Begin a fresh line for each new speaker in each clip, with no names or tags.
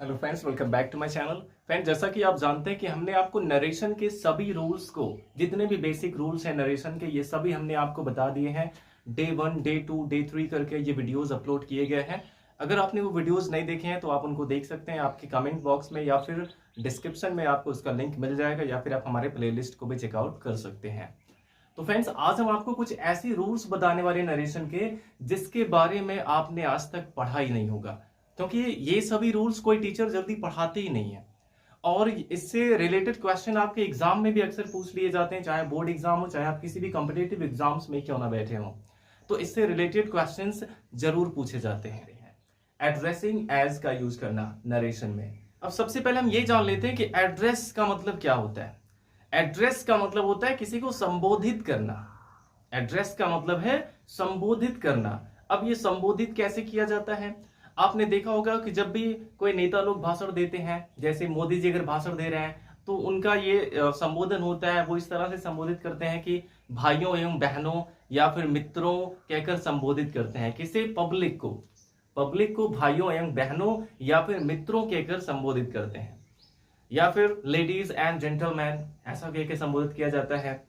Hello friends, welcome back to my channel. Friends, जैसा कि आप जानते हैं कि हमने आपको नरेशन के सभी रूल्स को, जितने भी बेसिक रूल्स हैं नरेशन के, ये सभी हमने आपको बता दिए हैं। डे 1, डे 2, डे 3 करके ये वीडियोस अपलोड किए गए हैं। अगर आपने वो वीडियोस नहीं देखे हैं तो आप उनको देख सकते हैं। आपके कमेंट बॉक्स में या फिर डिस्क्रिप्शन में आपको उसका लिंक मिल जाएगा, या फिर आप हमारे प्लेलिस्ट को भी चेकआउट कर सकते हैं। तो फ्रेंड्स, आज हम आपको कुछ ऐसी रूल्स बताने वाले नरेशन के जिसके बारे में आपने आज तक पढ़ा ही नहीं होगा, क्योंकि ये सभी रूल्स कोई टीचर जल्दी पढ़ाते ही नहीं है। और इससे रिलेटेड क्वेश्चन आपके एग्जाम में भी अक्सर पूछ लिए जाते हैं, चाहे बोर्ड एग्जाम हो, चाहे आप किसी भी कॉम्पिटिटिव एग्जाम्स में क्यों ना बैठे हो, तो इससे रिलेटेड क्वेश्चंस जरूर पूछे जाते हैं। एड्रेसिंग एज का यूज करना नरेशन में। अब सबसे पहले हम ये जान लेते हैं कि एड्रेस का मतलब क्या होता है। एड्रेस का मतलब होता है किसी को संबोधित करना। एड्रेस का मतलब है संबोधित करना। अब ये संबोधित कैसे किया जाता है? आपने देखा होगा कि जब भी कोई नेता लोग भाषण देते हैं, जैसे मोदी जी अगर भाषण दे रहे हैं, तो उनका ये संबोधन होता है, वो इस तरह से संबोधित करते हैं कि भाइयों एवं बहनों या फिर मित्रों कहकर संबोधित करते हैं। किसे? पब्लिक को भाइयों एवं बहनों या फिर मित्रों कहकर संबोधित करते हैं। या फिर लेडीज एंड जेंटलमैन ऐसा कहकर संबोधित किया जाता है।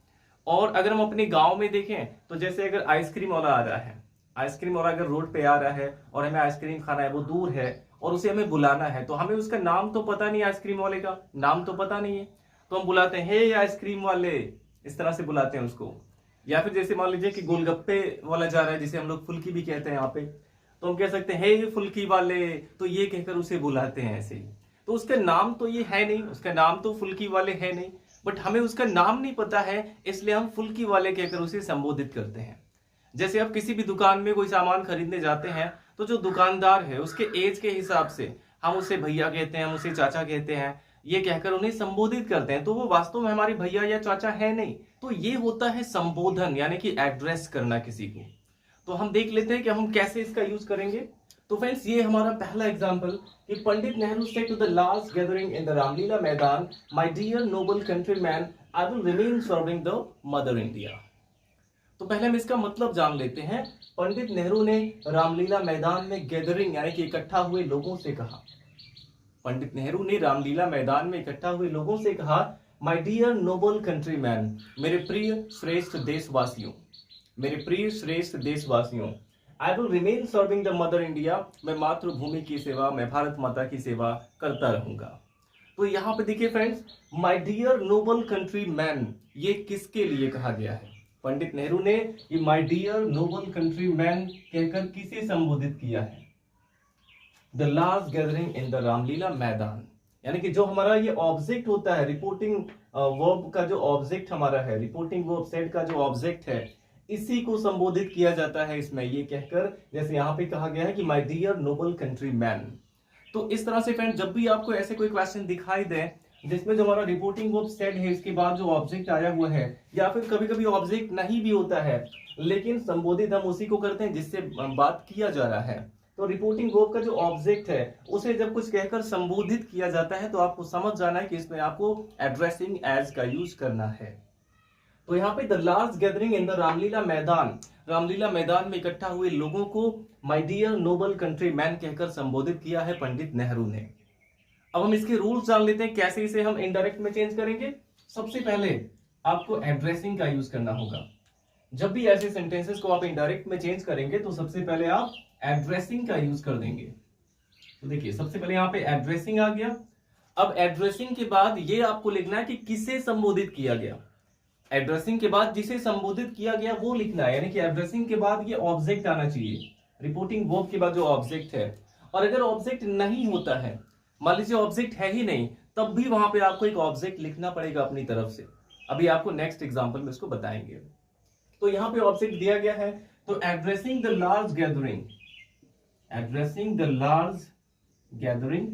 और अगर हम अपने गांव में देखें तो जैसे अगर आइसक्रीम वाला आ रहा है, आइसक्रीम वाला अगर रोड पे आ रहा है और हमें आइसक्रीम खाना है, वो दूर है और उसे हमें बुलाना है, तो हमें उसका नाम तो पता नहीं, आइसक्रीम वाले का नाम तो पता नहीं है, तो हम बुलाते हैं हे आइसक्रीम वाले, इस तरह से बुलाते हैं उसको। या फिर जैसे मान लीजिए कि गोलगप्पे वाला जा रहा है, जिसे हम लोग फुल्की भी कहते हैं यहाँ पे, तो हम कह सकते हैं हे फुल्की वाले, तो ये कहकर उसे बुलाते हैं ऐसे ही। तो उसका नाम तो ये है नहीं, उसका नाम तो फुल्की वाले है नहीं, बट हमें उसका नाम नहीं पता है, इसलिए हम फुल्की वाले कहकर उसे संबोधित करते हैं। जैसे आप किसी भी दुकान में कोई सामान खरीदने जाते हैं, तो जो दुकानदार है उसके एज के हिसाब से हम उसे भैया कहते हैं, हम उसे चाचा कहते हैं, ये कहकर उन्हें संबोधित करते हैं। तो वो वास्तव में हमारे भैया या चाचा है नहीं। तो ये होता है संबोधन, यानी कि एड्रेस करना किसी को। तो हम देख लेते हैं कि हम कैसे इसका यूज करेंगे। तो फ्रेंड्स, ये हमारा पहला एग्जांपल कि Pandit Nehru said to the last gathering in the Ramlila Maidan, my dear noble countryman, I will remain serving the mother India. तो पहले हम इसका मतलब जान लेते हैं। पंडित नेहरू ने रामलीला मैदान में गैदरिंग यानी कि इकट्ठा हुए लोगों से कहा। पंडित नेहरू ने रामलीला मैदान में इकट्ठा हुए लोगों से कहा, माय डियर नोबल कंट्रीमैन, मेरे प्रिय श्रेष्ठ देशवासियों, मेरे प्रिय श्रेष्ठ देशवासियों, आई will remain serving the mother India, मैं मातृभूमि की सेवा, मैं भारत माता की सेवा करता रहूंगा। तो यहाँ पे देखिए friends, my dear noble countryman, ये किसके लिए कहा गया है? पंडित नेहरू ने ये माय डियर नोबल कंट्रीमैन कहकर किसे संबोधित किया है? The last gathering in the Ramlila मैदान, यानी कि जो हमारा ये ऑब्जेक्ट होता है, रिपोर्टिंग वर्ब का जो ऑब्जेक्ट हमारा है, रिपोर्टिंग वर्ब सेड का जो ऑब्जेक्ट है, इसी को संबोधित किया जाता है इसमें, ये कहकर, जैसे यहाँ पे कहा गया है कि माय डियर नोबल कंट्रीमैन। तो इस तरह से फ्रेंड, जब भी आपको ऐसे कोई क्वेश्चन दिखाई दे जिसमें जो हमारा रिपोर्टिंग वर्ब सेड है, इसके बाद जो ऑब्जेक्ट आया हुआ है, या फिर कभी कभी ऑब्जेक्ट नहीं भी होता है लेकिन संबोधित हम उसी को करते हैं जिससे बात किया जा रहा है, तो रिपोर्टिंग वर्ब का जो ऑब्जेक्ट है उसे जब कुछ कहकर संबोधित किया जाता है, तो आपको समझ जाना है कि इसमें आपको एड्रेसिंग एज का यूज करना है। तो यहाँ पे the last gathering in the Ramlila मैदान, रामलीला मैदान में इकट्ठा हुए लोगों को माय डियर नोबल कंट्रीमैन कहकर संबोधित किया है पंडित नेहरू ने। अब हम इसके रूल्स जान लेते हैं, कैसे इसे हम इनडायरेक्ट में चेंज करेंगे। सबसे पहले आपको एड्रेसिंग का यूज करना होगा। जब भी ऐसे सेंटेंसेस को आप इनडायरेक्ट में चेंज करेंगे तो सबसे पहले आप एड्रेसिंग का यूज कर देंगे। तो देखिए, सबसे पहले यहाँ पे एड्रेसिंग आ गया। अब एड्रेसिंग के बाद ये आपको लिखना है कि किसे संबोधित किया गया। एड्रेसिंग के बाद जिसे संबोधित किया गया वो लिखना है, यानी कि एड्रेसिंग के बाद ये ऑब्जेक्ट आना चाहिए, रिपोर्टिंग वर्ब के बाद जो ऑब्जेक्ट है। और अगर ऑब्जेक्ट नहीं होता है, मान लीजिए ऑब्जेक्ट है ही नहीं, तब भी वहां पे आपको एक ऑब्जेक्ट लिखना पड़ेगा अपनी तरफ से। अभी आपको नेक्स्ट एग्जांपल में इसको बताएंगे। तो यहाँ पे ऑब्जेक्ट दिया गया है, तो addressing the large gathering, addressing the large gathering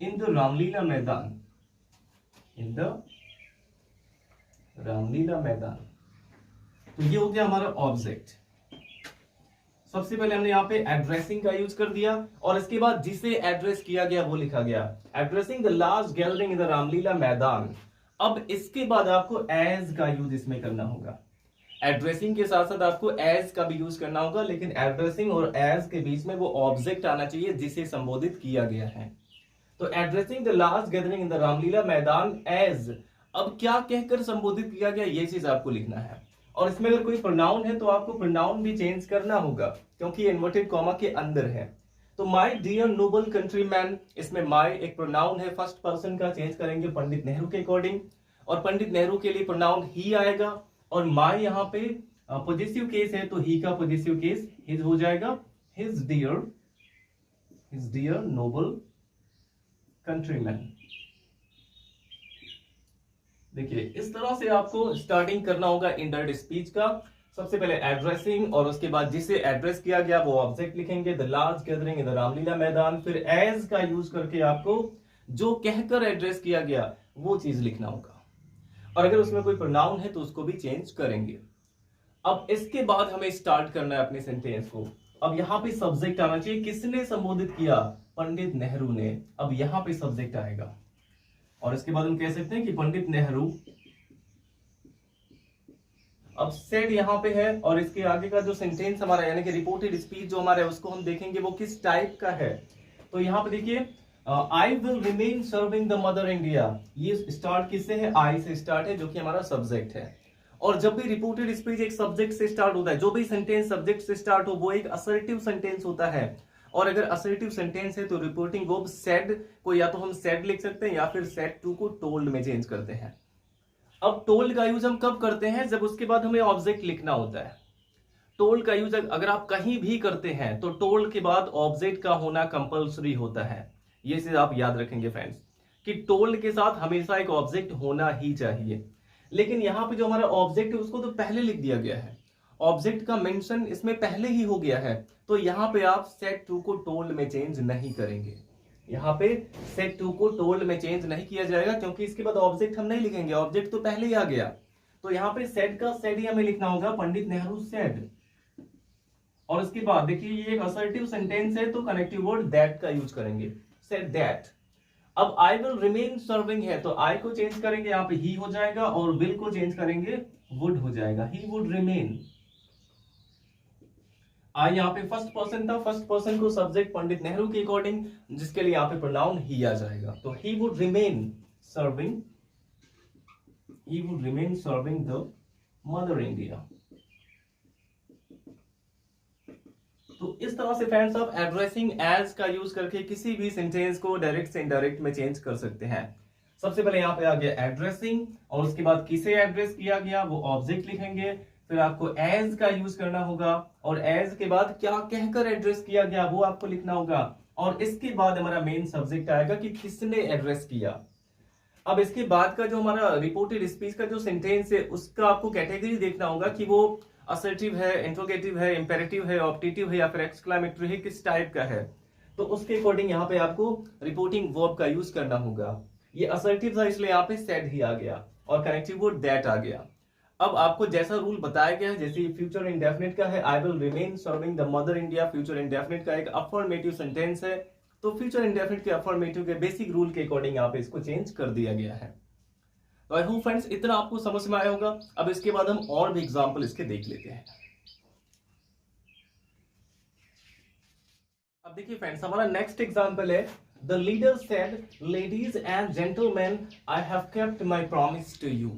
in the Ramlila मैदान, इन द रामलीला मैदान। तो ये हो गया हमारा ऑब्जेक्ट। सबसे पहले हमने यहाँ पे एड्रेसिंग का यूज कर दिया, और इसके बाद जिसे एड्रेस किया गया वो लिखा गया, addressing the last gathering in the Ramlila मैदान। अब इसके बाद आपको एज का यूज इसमें करना होगा। एड्रेसिंग के साथ साथ आपको एज का भी यूज करना होगा, लेकिन एड्रेसिंग और एज के बीच में वो ऑब्जेक्ट आना चाहिए जिसे संबोधित किया गया है। तो addressing the last gathering in the Ramlila मैदान एज, अब क्या कहकर संबोधित किया गया ये चीज आपको लिखना है। और इसमें अगर कोई प्रोनाउन है तो आपको प्रोनाउन भी चेंज करना होगा, क्योंकि इन्वर्टेड कॉमा के अंदर है। तो माय डियर नोबल कंट्रीमैन, इसमें माय एक प्रोनाउन है, फर्स्ट पर्सन का, चेंज करेंगे पंडित नेहरू के अकॉर्डिंग, और पंडित नेहरू के लिए प्रोनाउन ही आएगा। और माय यहाँ पे पॉजिटिव केस है तो ही का पॉजिटिव केस हिज हो जाएगा, हिज डियर नोबल कंट्रीमैन। देखिए इस तरह से आपको स्टार्टिंग करना होगा इनडायरेक्ट स्पीच का। सबसे पहले एड्रेसिंग, और उसके बाद जिसे एड्रेस किया गया वो ऑब्जेक्ट लिखेंगे, the last gathering in the Ramlila मैदान। फिर एज का यूज करके आपको जो कहकर एड्रेस किया गया वो चीज लिखना होगा, और अगर उसमें कोई प्रोनाउन है तो उसको भी चेंज करेंगे। अब इसके बाद हमें स्टार्ट करना है अपने सेंटेंस को। अब यहां पे सब्जेक्ट आना चाहिए, किसने संबोधित किया, पंडित नेहरू ने। अब यहां पे सब्जेक्ट आएगा, और इसके बाद हम कह सकते हैं कि पंडित नेहरू। अब सेड यहां पे है, और इसके आगे का जो सेंटेंस हमारा यानी कि रिपोर्टेड स्पीच जो हमारा है उसको हम देखेंगे वो किस टाइप का है। तो यहां पे देखिए आई will remain serving the mother India, ये स्टार्ट किससे है, आई से स्टार्ट है, जो कि हमारा सब्जेक्ट है। और जब भी रिपोर्टेड स्पीच एक सब्जेक्ट से स्टार्ट होता है, जो भी सेंटेंस सब्जेक्ट से स्टार्ट हो वो एक असर्टिव सेंटेंस होता है। और अगर असर्टिव सेंटेंस है तो रिपोर्टिंग वर्ब सेड को या तो हम सेड लिख सकते हैं या फिर सेड टू को टोल्ड में चेंज करते हैं। अब टोल्ड का यूज हम कब करते हैं, जब उसके बाद हमें ऑब्जेक्ट लिखना होता है। टोल्ड का यूज अगर आप कहीं भी करते हैं तो टोल्ड के बाद ऑब्जेक्ट का होना कंपलसरी होता है। ये चीज आप याद रखेंगे फ्रेंड्स, कि टोल्ड के साथ हमेशा एक ऑब्जेक्ट होना ही चाहिए। लेकिन यहां पे जो हमारा ऑब्जेक्ट है उसको तो पहले लिख दिया गया है, ऑब्जेक्ट का मेंशन इसमें पहले ही हो गया है, तो यहां पे आप सेड टू को टोल्ड में चेंज नहीं करेंगे। यहाँ पे सेड टू को टोल्ड में चेंज नहीं किया जाएगा, क्योंकि इसके बाद ऑब्जेक्ट हम नहीं लिखेंगे, ऑब्जेक्ट तो पहले ही आ गया। तो यहाँ पे सेड का सेड ही हमें लिखना होगा, पंडित नेहरू सेड। और उसके बाद देखिए ये एक असर्टिव सेंटेंस है तो कनेक्टिव वर्ड दैट का यूज करेंगे, सेड दैट। अब आई विल रिमेन सर्विंग है तो आई को चेंज करेंगे, यहाँ पे ही हो जाएगा, और विल को चेंज करेंगे, वुड हो जाएगा, ही वुड रिमेन। आई यहाँ पे फर्स्ट पर्सन था, फर्स्ट पर्सन को सब्जेक्ट पंडित नेहरू के अकॉर्डिंग, जिसके लिए यहाँ पे प्रोनाउन ही आ जाएगा। तो he would remain serving, he would remain serving the mother India. तो इस तरह से फ्रेंड्स आप एड्रेसिंग एज का यूज करके किसी भी सेंटेंस को डायरेक्ट से इनडायरेक्ट में चेंज कर सकते हैं। सबसे पहले यहाँ पे आ गया एड्रेसिंग, और उसके बाद किसे एड्रेस किया गया वो ऑब्जेक्ट लिखेंगे, फिर आपको एज का यूज करना होगा, और एज के बाद क्या कहकर एड्रेस किया गया वो आपको लिखना होगा, और इसके बाद हमारा मेन सब्जेक्ट आएगा कि किसने एड्रेस किया। अब इसके बाद का जो हमारा रिपोर्टेड स्पीच का जो सेंटेंस है उसका आपको कैटेगरी देखना होगा कि वो असर्टिव है, इंट्रोगेटिव है, इंपेरेटिव है, ऑप्टेटिव है या फिर एक्सक्लेमेटरी है, किस टाइप का है। तो उसके अकॉर्डिंग यहाँ पे आपको रिपोर्टिंग वर्ब का यूज करना होगा। ये असर्टिव था इसलिए यहाँ पे सेड ही आ गया, और कनेक्टिव वर्ड दैट आ गया। अब आपको जैसा रूल बताया गया है, जैसे फ्यूचर इंडेफिनिट का है आई will remain serving the mother India, future indefinite का एक अफर्मेटिव सेंटेंस है, तो फ्यूचर इंडेफिनिट के अफर्मेटिव के बेसिक रूल के अकॉर्डिंग यहाँ पे इसको चेंज कर दिया गया है। तो आई होप फ्रेंड्स इतना आपको समझ में आया होगा। अब इसके बाद हम और भी एग्जाम्पल इसके देख लेते हैं। अब देखिए फ्रेंड्स हमारा नेक्स्ट एग्जाम्पल है, the leader said ladies and gentleman I have kept my promise to you.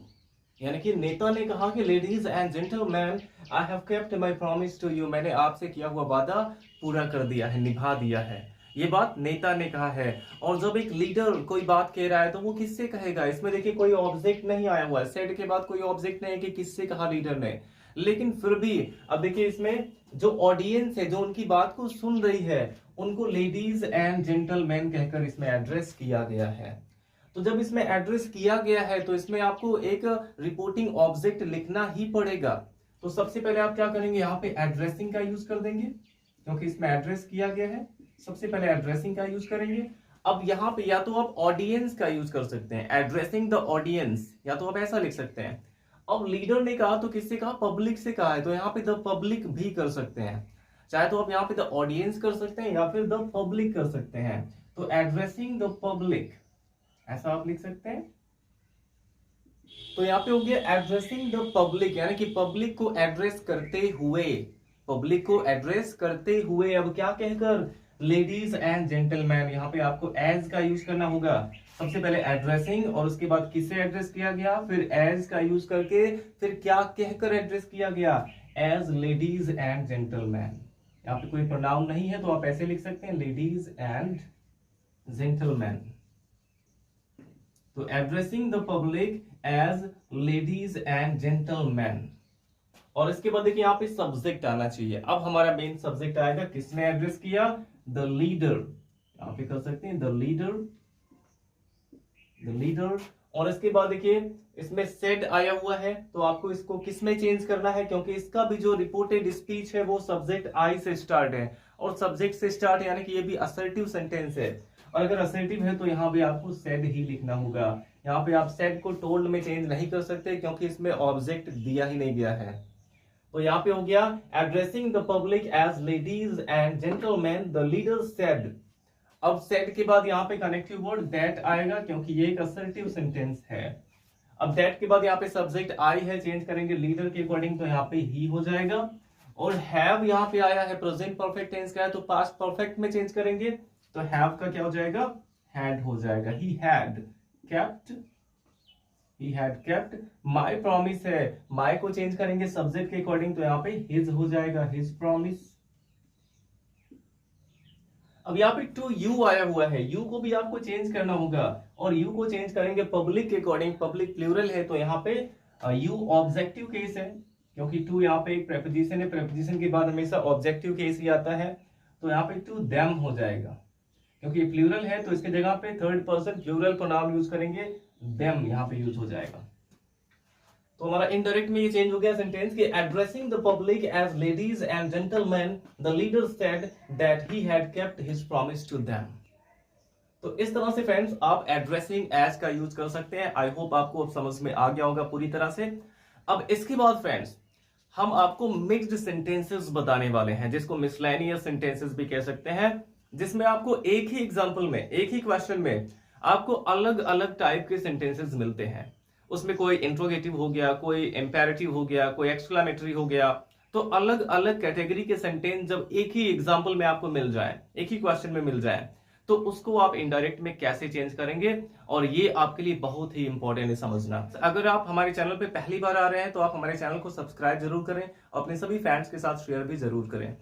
यानी कि नेता ने कहा कि ladies and gentleman I have kept my promise to you, मैंने आपसे किया हुआ वादा पूरा कर दिया है, निभा दिया है। ये बात नेता ने कहा है। और जब एक लीडर कोई बात कह रहा है तो वो किससे कहेगा, इसमें देखिए कोई ऑब्जेक्ट नहीं आया हुआ है, सेड के बाद कोई ऑब्जेक्ट नहीं है कि किससे कहा लीडर ने, लेकिन फिर भी अब देखिए इसमें जो ऑडियंस है जो उनकी बात को सुन रही है उनको लेडीज एंड जेंटलमैन कहकर इसमें एड्रेस किया गया है। तो जब इसमें एड्रेस किया गया है तो इसमें आपको एक रिपोर्टिंग ऑब्जेक्ट लिखना ही पड़ेगा। तो सबसे पहले आप क्या करेंगे, यहाँ पे एड्रेसिंग का यूज कर देंगे, क्योंकि इसमें एड्रेस किया गया है, सबसे पहले एड्रेसिंग का यूज करेंगे। अब यहाँ पे या तो आप ऑडियंस का यूज कर सकते हैं, एड्रेसिंग द ऑडियंस, या तो आप ऐसा लिख सकते हैं। अब लीडर ने कहा तो किससे कहा, पब्लिक से कहा है, तो यहाँ पे द पब्लिक भी कर सकते हैं, चाहे तो आप यहाँ पे द ऑडियंस कर सकते हैं या फिर द पब्लिक कर सकते हैं। तो एड्रेसिंग द पब्लिक ऐसा आप लिख सकते हैं। तो यहाँ पे हो गया एड्रेसिंग द पब्लिक, यानी कि पब्लिक को एड्रेस करते हुए, पब्लिक को एड्रेस करते हुए। अब क्या कहकर, लेडीज एंड जेंटलमैन, यहाँ पे आपको एज का यूज करना होगा। सबसे पहले एड्रेसिंग और उसके बाद किसे एड्रेस किया गया, फिर एज का यूज करके फिर क्या कहकर एड्रेस किया गया, एज लेडीज एंड जेंटलमैन। यहाँ पे कोई प्रोनाउन नहीं है तो आप ऐसे लिख सकते हैं, लेडीज एंड जेंटलमैन। तो addressing the public as ladies and gentleman. और इसके बाद देखिए यहाँ पे सब्जेक्ट आना चाहिए। अब हमारा मेन सब्जेक्ट आएगा, किसने एड्रेस किया, द लीडर। यहाँ पे कर सकते हैं द लीडर, द लीडर। और इसके बाद देखिए इसमें सेड आया हुआ है, तो आपको इसको किस में चेंज करना है, क्योंकि इसका भी जो रिपोर्टेड स्पीच है वो सब्जेक्ट आई से स्टार्ट है, और सब्जेक्ट से स्टार्ट यानी कि ये भी असर्टिव सेंटेंस है। और अगर असर्टिव है तो यहाँ पे आपको सेड ही लिखना होगा। यहाँ पे आप सेड को टोल्ड में चेंज नहीं कर सकते, क्योंकि इसमें ऑब्जेक्ट दिया ही नहीं गया है। तो यहाँ पे हो गया addressing the public as ladies and gentleman, the leader said. अब सेड के बाद यहाँ पे कनेक्टिव वर्ड दैट आएगा, क्योंकि ये एक असर्टिव सेंटेंस है। अब दैट के बाद यहाँ पे सब्जेक्ट आई है, चेंज करेंगे लीडर के अकॉर्डिंग, तो यहाँ पे ही हो जाएगा। और हैव यहाँ पे आया है, प्रेजेंट परफेक्ट टेंस का है, तो पास्ट परफेक्ट में चेंज करेंगे, तो हैव का क्या हो जाएगा, हैड हो जाएगा। ही had kept, he had kept. My promise है, माय को चेंज करेंगे सब्जेक्ट के अकॉर्डिंग, तो यहाँ पे हिज हो जाएगा, हिज प्रॉमिस। अब यहाँ पे टू यू आया हुआ है, यू को भी आपको चेंज करना होगा, और यू को चेंज करेंगे पब्लिक के अकॉर्डिंग, पब्लिक प्लूरल है, तो यहाँ पे यू ऑब्जेक्टिव केस है, क्योंकि टू यहाँ पे एक प्रेपोजिशन है, प्रेपोजिशन के बाद हमेशा ऑब्जेक्टिव केस ही आता है, तो यहाँ पे टू देम हो जाएगा। क्योंकि प्लूरल है तो इसके जगह पे third person plural pronoun use करेंगे, देम यहाँ पे यूज हो जाएगा। तो हमारा इनडायरेक्ट में ये चेंज हो गया सेंटेंस कि addressing the public as ladies and gentleman, the leader said that he had kept his promise to them. तो इस तरह से फ्रेंड्स आप एड्रेसिंग एज का यूज कर सकते हैं। आई होप आपको अब समझ में आ गया होगा पूरी तरह से। अब इसके बाद फ्रेंड्स हम आपको मिक्स्ड सेंटेंसेस बताने वाले हैं, जिसको मिसलेनियस सेंटेंसेस भी कह सकते हैं, जिसमें आपको एक ही एग्जाम्पल में, एक ही क्वेश्चन में आपको अलग अलग टाइप के सेंटेंसेस मिलते हैं। उसमें कोई इंट्रोगेटिव हो गया, कोई इंपेरेटिव हो गया, कोई एक्सक्लेमेटरी हो गया, तो अलग अलग कैटेगरी के सेंटेंस जब एक ही एग्जाम्पल में आपको मिल जाए, एक ही क्वेश्चन में मिल जाए, तो उसको आप इनडायरेक्ट में कैसे चेंज करेंगे, और ये आपके लिए बहुत ही इंपॉर्टेंट है समझना। अगर आप हमारे चैनल पे पहली बार आ रहे हैं तो आप हमारे चैनल को सब्सक्राइब जरूर करें, और अपने सभी फ्रेंड्स के साथ शेयर भी जरूर करें।